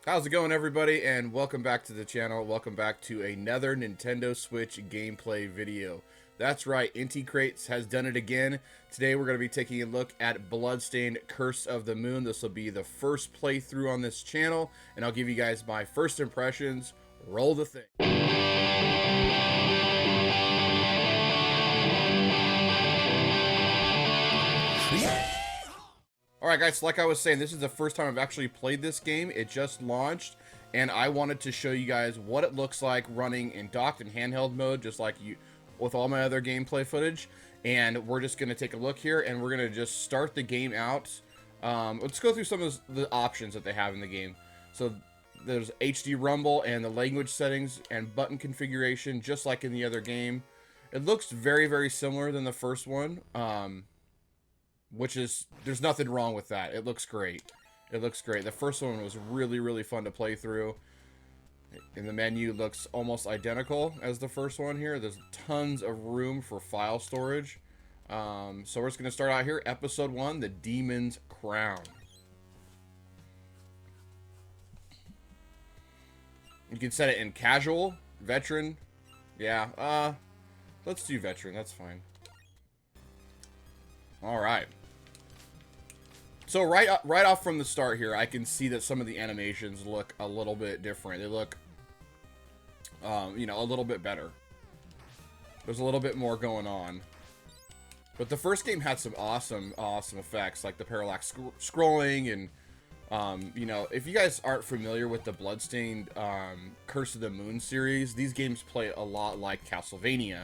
How's it going, everybody, and welcome back to the channel. Welcome back to another Nintendo Switch gameplay video. That's right, Inti Crates has done it again. Today we're going to be taking a look at Bloodstained Curse of the Moon. This will be the first playthrough on this channel, and I'll give you guys my first impressions. Roll the thing. Alright guys, like I was saying, this is the first time I've actually played this game. It just launched, and I wanted to show you guys what it looks like running in docked and handheld mode, just like you with all my other gameplay footage. And we're just going to take a look here, and we're going to just start the game out. Let's go through some of the options that they have in the game. So there's HD rumble and the language settings and button configuration, just like in the other game. It looks very, very similar than the first one. Which is, there's nothing wrong with that. It looks great. It looks great. The first one was really, really fun to play through. And the menu looks almost identical as the first one here. There's tons of room for file storage. So we're just going to start out here. Episode 1, The Demon's Crown. You can set it in casual, veteran. Yeah, let's do veteran. That's fine. All right. So right off from the start here, I can see that some of the animations look a little bit different. They look, you know, a little bit better. There's a little bit more going on. But the first game had some awesome effects, like the parallax scrolling and, you know, if you guys aren't familiar with the Bloodstained Curse of the Moon series, these games play a lot like Castlevania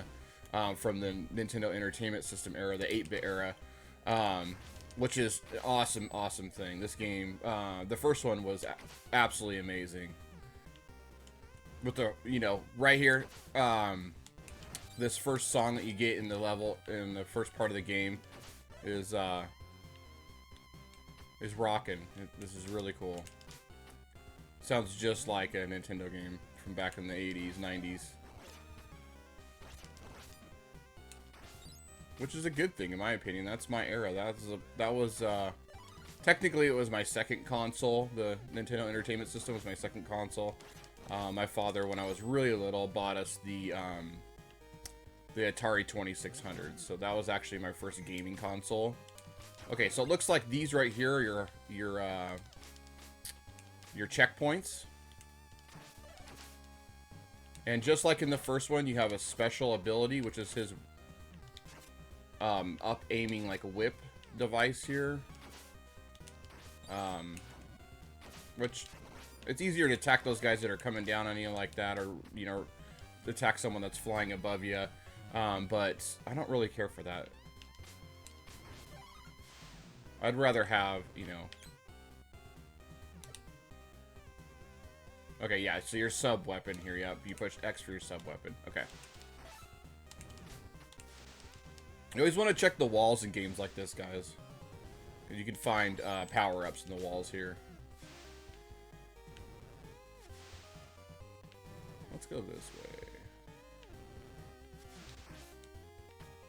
from the Nintendo Entertainment System era, the 8-bit era. Which is an awesome thing. This game, the first one was absolutely amazing. With the, you know, right here, this first song that you get in the level, in the first part of the game, is rocking. This is really cool. Sounds just like a Nintendo game from back in the 80s, 90s. Which is a good thing, in my opinion. That's my era. That was technically it was my second console. The Nintendo Entertainment System was my second console. My father, when I was really little, bought us the Atari 2600. So that was actually my first gaming console. Okay, so it looks like these right here are your checkpoints. And just like in the first one, you have a special ability, which is his up aiming like a whip device here, which it's easier to attack those guys that are coming down on you like that, or you know, attack someone that's flying above you, but I don't really care for that. I'd rather have, you know, okay, yeah, so your sub weapon here, yep, you push X for your sub weapon. Okay. You always want to check the walls in games like this, guys. You can find power-ups in the walls here. Let's go this way.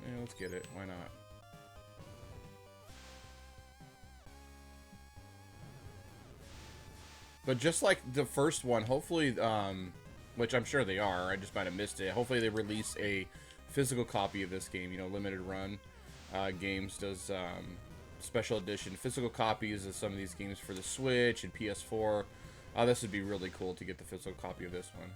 Yeah, let's get it. Why not? But just like the first one, hopefully, which I'm sure they are, I just might have missed it. Hopefully they release a physical copy of this game, you know, limited run. Games does special edition physical copies of some of these games for the Switch and PS4. This would be really cool to get the physical copy of this one.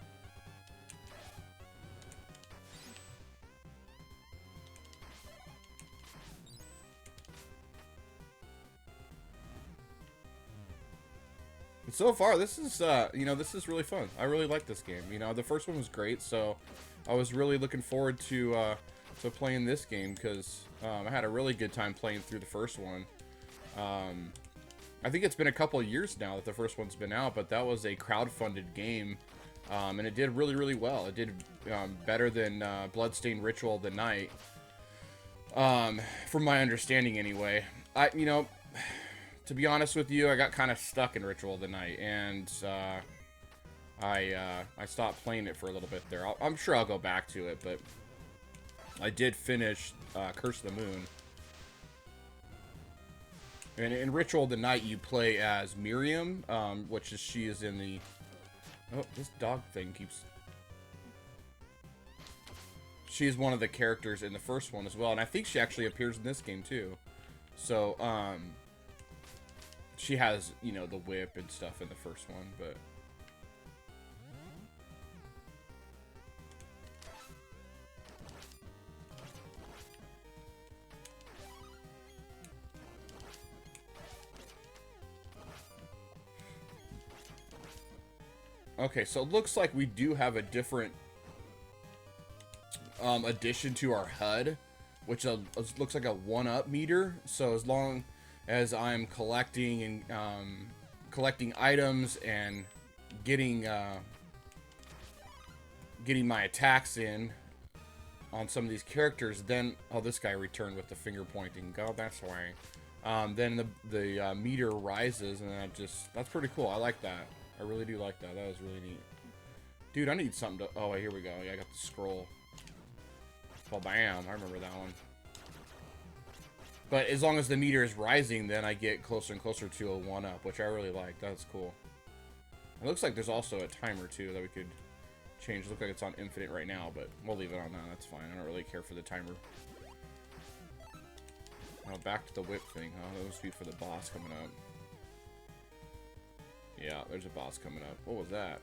And so far, this is, you know, this is really fun. I really like this game. You know, the first one was great, so I was really looking forward to playing this game, because I had a really good time playing through the first one. I think it's been a couple of years now that the first one's been out, but that was a crowd-funded game, and it did really, really well. It did better than Bloodstained Ritual of the Night, from my understanding anyway. You know, to be honest with you, I got kind of stuck in Ritual of the Night, and I stopped playing it for a little bit there. I'm sure I'll go back to it, but I did finish Curse of the Moon. And in Ritual of the Night, you play as Miriam, she is in the... Oh, this dog thing keeps... She's one of the characters in the first one as well, and I think she actually appears in this game too. So, she has, you know, the whip and stuff in the first one, but... Okay, so it looks like we do have a different addition to our HUD, which looks like a 1-up meter. So as long as I'm collecting and collecting items and getting getting my attacks in on some of these characters, then this guy returned with the finger pointing. Go that's why. Then the meter rises, and that's pretty cool. I like that. I really do like that. That was really neat. Dude, I need something to... Oh, wait, here we go. Yeah, I got the scroll. Well, bam. I remember that one. But as long as the meter is rising, then I get closer and closer to a 1-up, which I really like. That's cool. It looks like there's also a timer, too, that we could change. It looks like it's on infinite right now, but we'll leave it on that. That's fine. I don't really care for the timer. Now, back to the whip thing, huh? That must be for the boss coming up. Yeah, there's a boss coming up. What was that?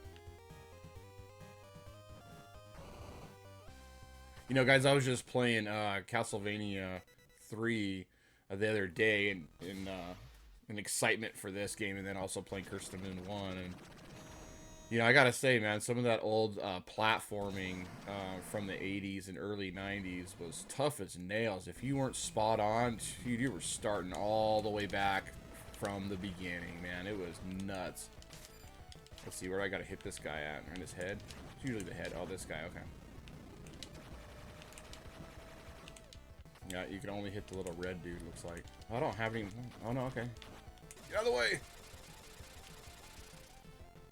You know, guys, I was just playing Castlevania 3 the other day in excitement for this game, and then also playing Curse of the Moon 1. And, you know, I gotta say, man, some of that old platforming from the 80s and early 90s was tough as nails. If you weren't spot on, dude, you were starting all the way back from the beginning, man. It was nuts. Let's see, where do I gotta hit this guy at? On his head? It's usually the head. Oh, this guy, okay. Yeah, you can only hit the little red dude, looks like. I don't have any... Oh, no, okay. Get out of the way!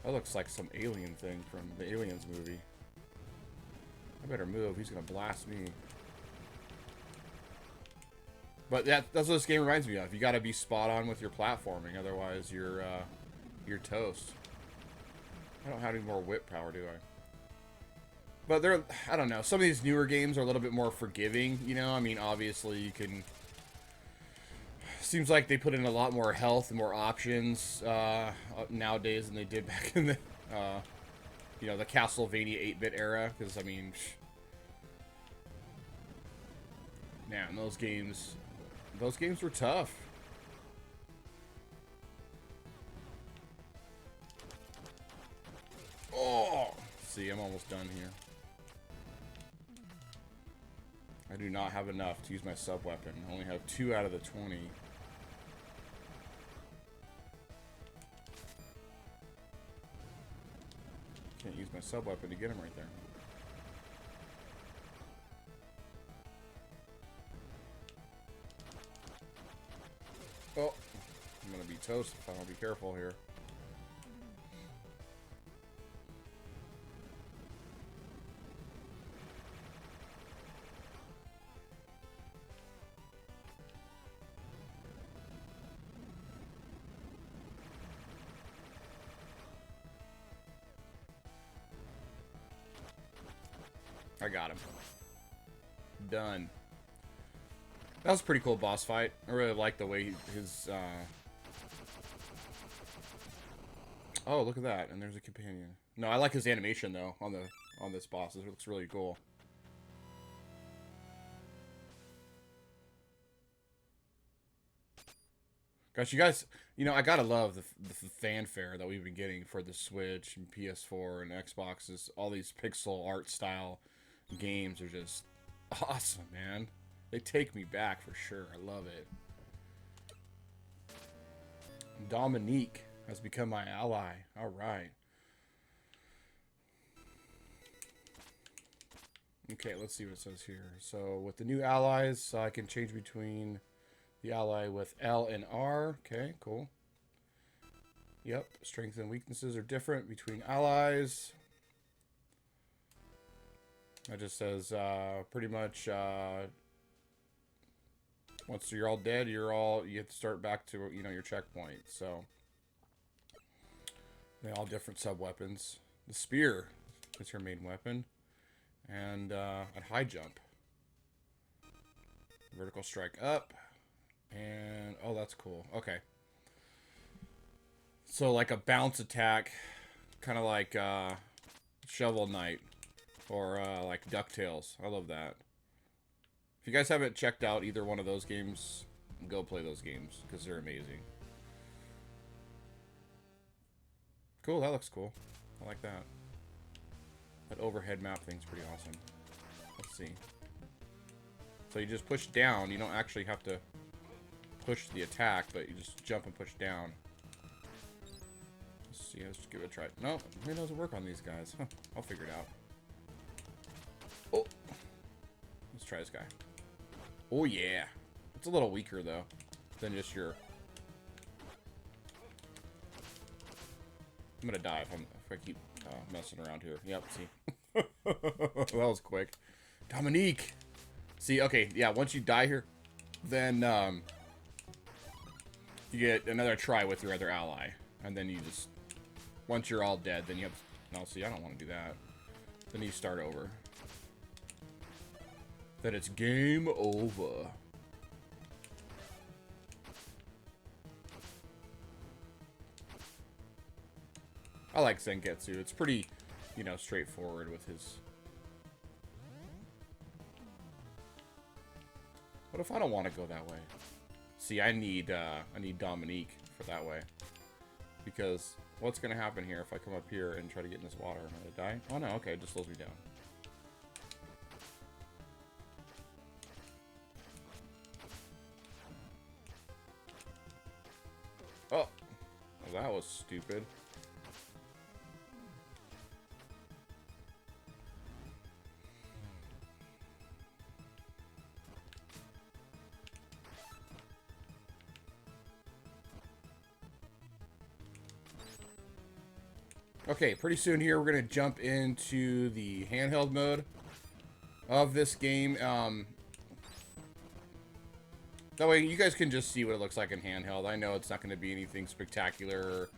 That looks like some alien thing from the Aliens movie. I better move. He's gonna blast me. But that's what this game reminds me of. You gotta be spot on with your platforming, otherwise you're toast. I don't have any more whip power, do I? But I don't know. Some of these newer games are a little bit more forgiving, you know? I mean, obviously you can... Seems like they put in a lot more health and more options nowadays than they did back in the, you know, the Castlevania 8-bit era. Because, I mean... Man, those games were tough. Oh! See, I'm almost done here. I do not have enough to use my sub-weapon. I only have 2 out of the 20. Can't use my sub-weapon to get him right there. Oh, I'm gonna be toast if I don't be careful here. I got him. Done. That was a pretty cool boss fight. I really like the way his, Oh, look at that. And there's a companion. No, I like his animation, though, on this boss. It looks really cool. Gosh, you guys, you know, I gotta love the fanfare that we've been getting for the Switch and PS4 and Xboxes. All these pixel art style games are just awesome, man. They take me back for sure. I love it. Dominique has become my ally. All right. Okay, let's see what it says here. So with the new allies, I can change between the ally with L and R. Okay, cool. Yep, strengths and weaknesses are different between allies. It just says pretty much Once you're all dead, you have to start back to, you know, your checkpoint. So they all different sub-weapons. The spear is her main weapon. And a high jump. Vertical strike up. And, oh, that's cool. Okay. So, like a bounce attack. Kind of like Shovel Knight. Or like DuckTales. I love that. If you guys haven't checked out either one of those games, go play those games. Because they're amazing. Cool, that looks cool. I like that. That overhead map thing's pretty awesome. Let's see. So you just push down. You don't actually have to push the attack, but you just jump and push down. Let's see. Let's just give it a try. No, it doesn't work on these guys. Huh, I'll figure it out. Oh, let's try this guy. Oh yeah, it's a little weaker though than just your. I'm gonna die if I keep messing around here. Yep, see. That was quick. Dominique! See, okay, yeah, once you die here, then you get another try with your other ally. And then you just, once you're all dead, then you have, no, see, I don't want to do that. Then you start over. Then it's game over. I like Sengetsu. It's pretty, you know, straightforward with his... What if I don't want to go that way? See, I need Dominique for that way. Because what's going to happen here if I come up here and try to get in this water? Am I going to die? Oh, no. Okay, it just slows me down. Oh. Well, that was stupid. Okay, pretty soon here we're going to jump into the handheld mode of this game. That way you guys can just see what it looks like in handheld. I know it's not going to be anything spectacular or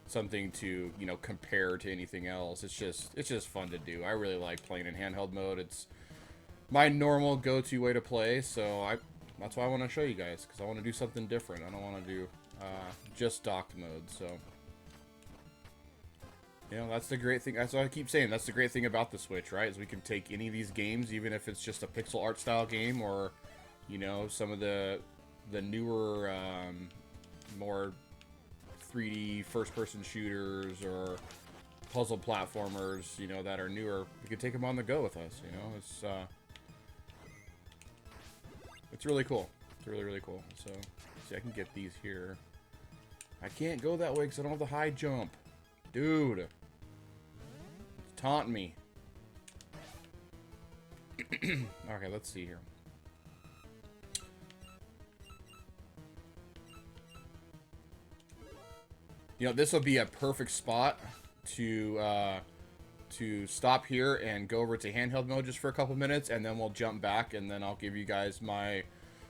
something to, you know, compare to anything else. It's just fun to do. I really like playing in handheld mode. It's my normal go-to way to play, so that's why I want to show you guys, because I want to do something different. I don't want to do just docked mode, so... You know, that's the great thing. That's what I keep saying. That's the great thing about the Switch, right? Is we can take any of these games, even if it's just a pixel art style game, or, you know, some of the newer, more 3D first-person shooters or puzzle platformers, you know, that are newer. We can take them on the go with us. You know, it's really cool. It's really, really cool. So, see, I can get these here. I can't go that way because I don't have the high jump. Dude. It's taunting me. Okay, let's see here. You know, this will be a perfect spot to stop here and go over to handheld mode just for a couple minutes, and then we'll jump back, and then I'll give you guys my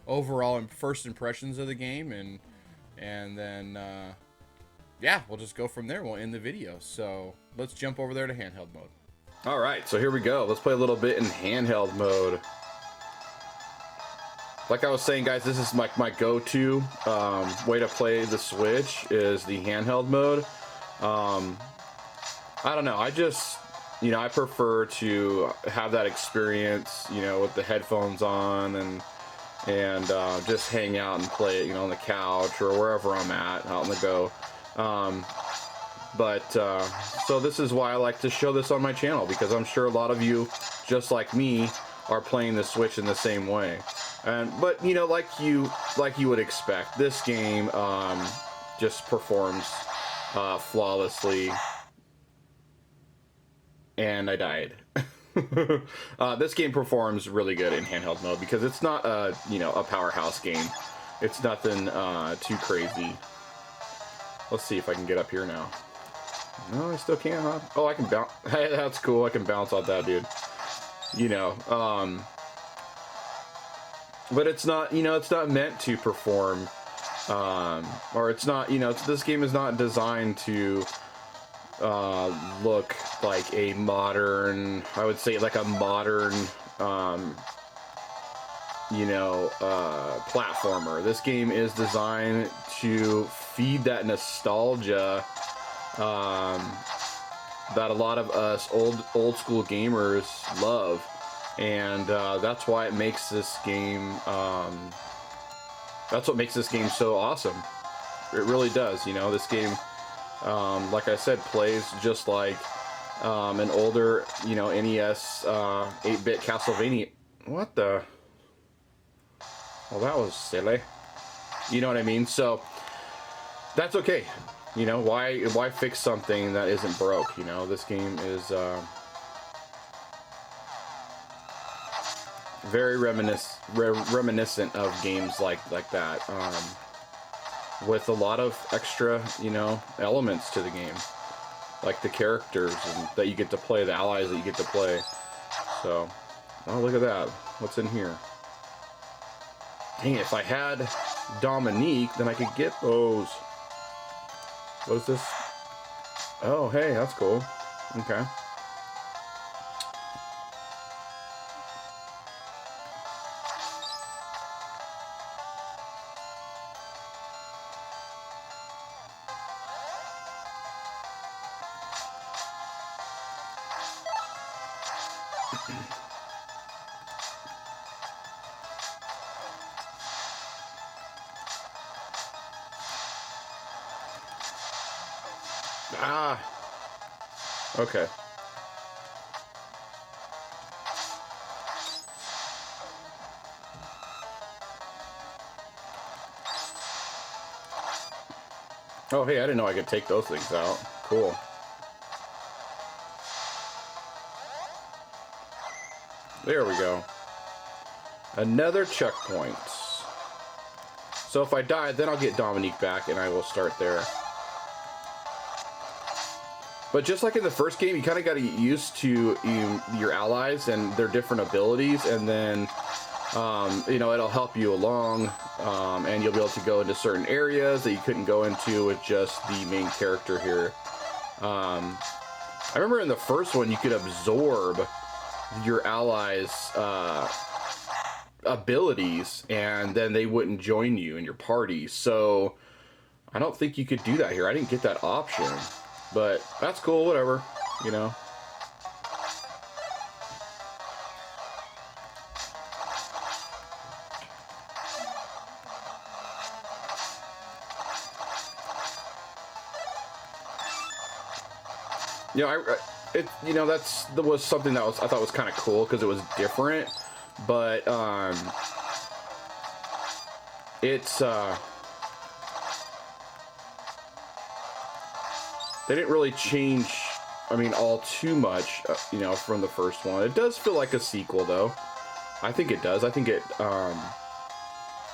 overall and first impressions of the game, and then yeah, we'll just go from there. We'll end the video. So let's jump over there to handheld mode. All right, so here we go. Let's play a little bit in handheld mode. Like I was saying, guys, this is my go-to way to play the Switch is the handheld mode. I don't know. I just, you know, I prefer to have that experience, you know, with the headphones on and just hang out and play it, you know, on the couch or wherever I'm at, out on the go. So this is why I like to show this on my channel, because I'm sure a lot of you, just like me, are playing the Switch in the same way. But you know, like you would expect, this game just performs flawlessly. And I died. This game performs really good in handheld mode because it's not a, you know, a powerhouse game. It's nothing too crazy. Let's see if I can get up here now. No, I still can't, huh? Oh, I can bounce. Hey, that's cool. I can bounce off that dude. You know, but it's not, you know, it's not meant to perform, or it's not, you know, this game is not designed to look like a modern, I would say like a modern, you know, platformer. This game is designed to feed that nostalgia that a lot of us old school gamers love, and that's why it makes this game. That's what makes this game so awesome. It really does. You know, this game, like I said, plays just like an older, you know, NES 8-bit Castlevania. What the? Well, that was silly. You know what I mean? So that's okay. You know, why fix something that isn't broke? You know, this game is very reminiscent of games like that, with a lot of extra, you know, elements to the game, like the characters that you get to play, the allies that you get to play. So, oh, look at that. What's in here? Dang it, if I had Dominique, then I could get those. What is this? Oh, hey, that's cool. Okay. Ah. Okay. Oh, hey, I didn't know I could take those things out. Cool. There we go. Another checkpoint. So if I die, then I'll get Dominique back and I will start there. But just like in the first game, you kind of got to get used to your allies and their different abilities, and then, you know, it'll help you along, and you'll be able to go into certain areas that you couldn't go into with just the main character here. I remember in the first one, you could absorb your allies' abilities, and then they wouldn't join you in your party. So I don't think you could do that here. I didn't get that option. But that's cool, whatever, you know. You know, you know, that was something that I thought was kind of cool because it was different, but it's they didn't really change, I mean, all too much, you know, from the first one. It does feel like a sequel, though. I think it does. I think it, you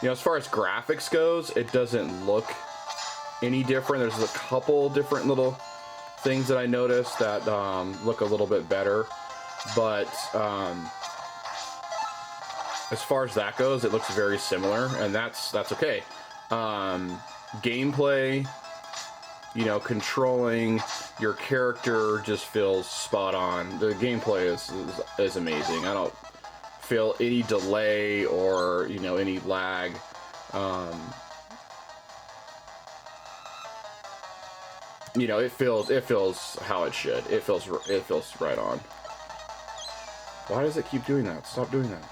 know, as far as graphics goes, it doesn't look any different. There's a couple different little things that I noticed that look a little bit better. But as far as that goes, it looks very similar, and that's okay. Gameplay, you know, controlling your character just feels spot on. The gameplay is amazing. I don't feel any delay or, you know, any lag. You know, it feels how it should. It feels right on. Why does it keep doing that? Stop doing that.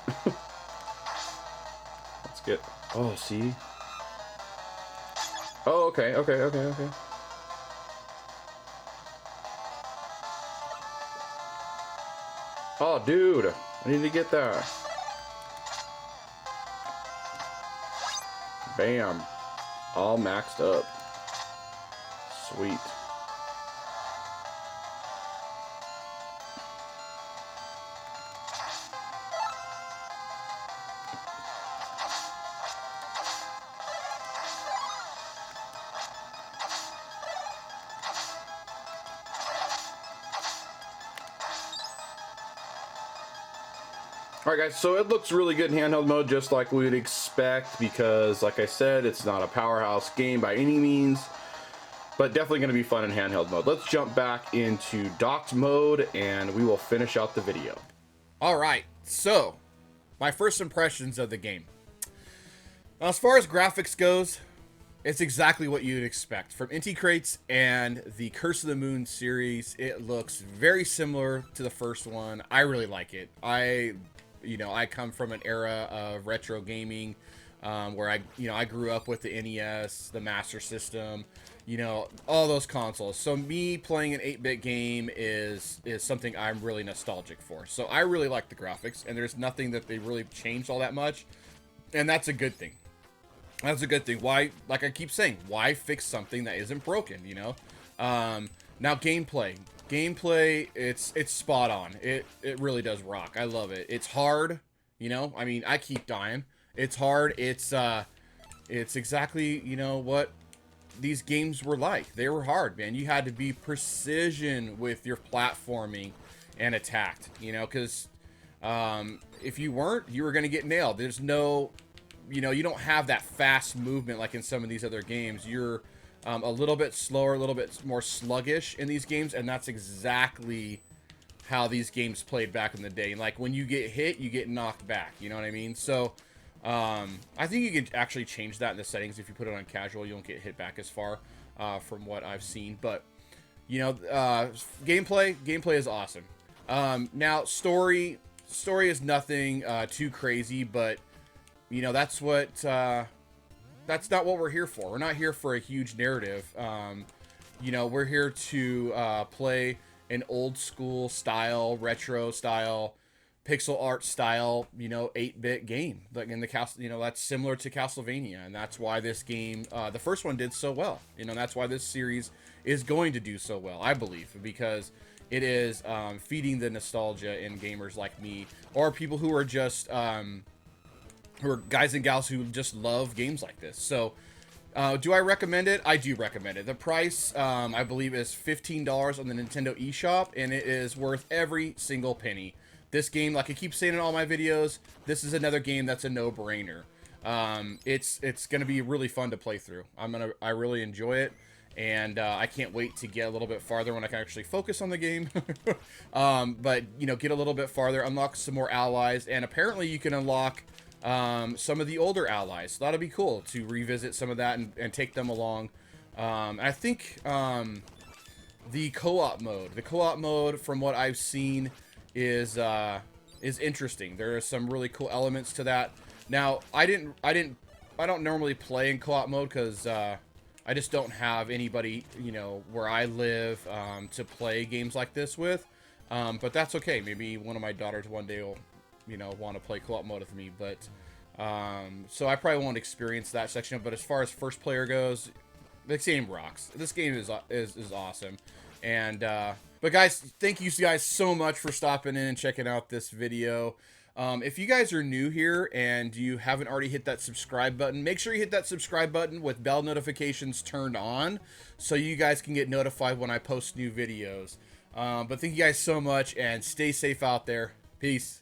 Let's get. Oh, see. Oh, okay. Oh, dude, I need to get that. Bam. All maxed up. Sweet. All right, guys, so it looks really good in handheld mode, just like we would expect, because, like I said, it's not a powerhouse game by any means, but definitely going to be fun in handheld mode. Let's jump back into docked mode, and we will finish out the video. All right, so my first impressions of the game. Now, as far as graphics goes, it's exactly what you'd expect from Inti Crates and the Curse of the Moon series. It looks very similar to the first one. I really like it. I come from an era of retro gaming where I grew up with the NES, the Master System, all those consoles. So me playing an 8-bit game is something I'm really nostalgic for. So I really like the graphics, and there's nothing that they really changed all that much, and that's a good thing. That's a good thing. Why, like I keep saying, why fix something that isn't broken, Now gameplay, it's spot on. It really does rock. I love it. It's hard, I mean, I keep dying. It's hard. It's exactly, what these games were like. They were hard, man. You had to be precision with your platforming and attacked, because if you weren't, you were going to get nailed. There's no, you don't have that fast movement like in some of these other games. You're a little bit slower, a little bit more sluggish in these games, and that's exactly how these games played back in the day. Like, when you get hit, you get knocked back, you know what I mean? So I think you can actually change that in the settings. If you put it on casual, you don't get hit back as far from what I've seen. But gameplay is awesome. Now story is nothing too crazy, but that's not what we're here for. We're not here for a huge narrative. We're here to play an old school style, retro style, pixel art style, 8-bit game. Like in the that's similar to Castlevania, and that's why this game, the first one, did so well. That's why this series is going to do so well, I believe, because it is feeding the nostalgia in gamers like me, or people who are just who are guys and gals who just love games like this. So do I recommend it? I do recommend it. The price, I believe, is $15 on the Nintendo eShop, and it is worth every single penny. This game, like I keep saying in all my videos, this is another game that's a no-brainer. It's gonna be really fun to play through. I really enjoy it, and I can't wait to get a little bit farther when I can actually focus on the game. But get a little bit farther, unlock some more allies, and apparently you can unlock some of the older allies. So that'll be cool to revisit some of that and take them along. I think the co-op mode, from what I've seen, is interesting. There are some really cool elements to that. Now, I don't normally play in co-op mode because I just don't have anybody where I live to play games like this with. But that's okay. Maybe one of my daughters one day will want to play co-op mode with me, but so I probably won't experience that section. But as far as first player goes, this game rocks. This game is awesome. And but guys, thank you guys so much for stopping in and checking out this video. If you guys are new here and you haven't already hit that subscribe button, make sure you hit that subscribe button with bell notifications turned on so you guys can get notified when I post new videos. But thank you guys so much, and stay safe out there. Peace.